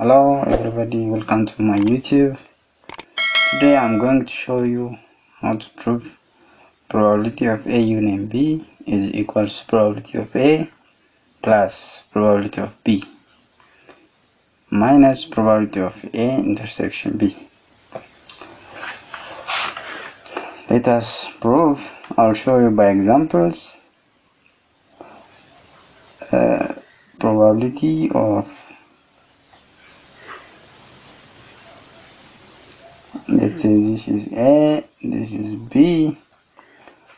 Hello everybody, welcome to my YouTube. Today I'm going to show you how to prove probability of A union B is equals to probability of A plus probability of B minus probability of A intersection B. Let us prove. I'll show you by examples. Probability of, let's say this is A, this is B,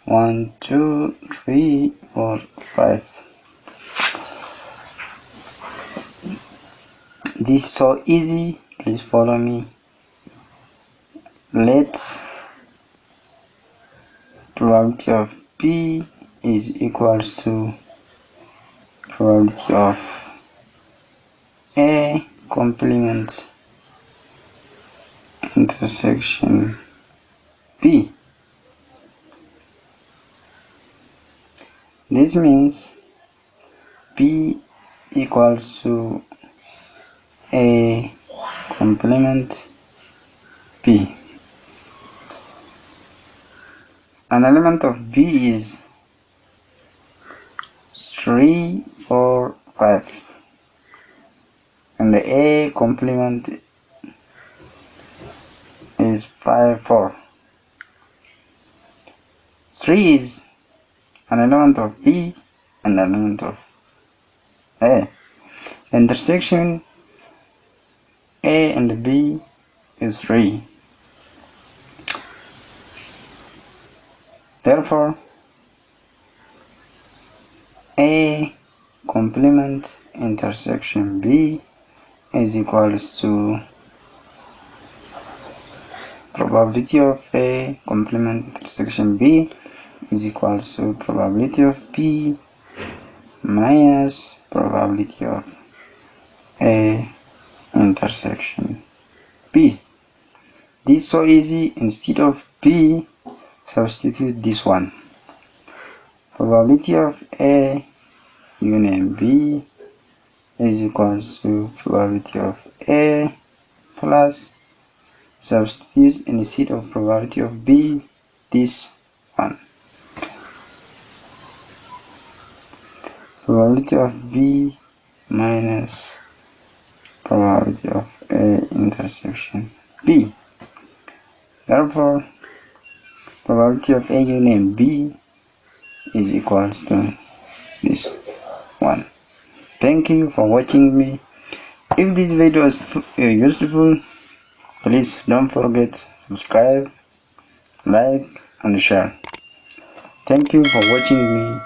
1, 2, 3, 4, 5. This is so easy, please follow me. Let probability of B is equals to probability of A complement intersection B. This means B equals to A complement B. An element of B is 3, 4, 5, and the A complement is 5, 4. 3 is an element of B and an element of A. The intersection A and B is 3. Therefore, A complement intersection B is equals to probability of A complement intersection B is equals to probability of B minus probability of A intersection B. This is so easy. Instead of B, substitute this one. Probability of A union B is equals to probability of A plus, substitute instead of probability of B this one. Probability of B minus probability of A intersection B. Therefore, probability of A union B is equals to this one. Thank you for watching me. If this video is useful, please don't forget subscribe, like and share. Thank you for watching me.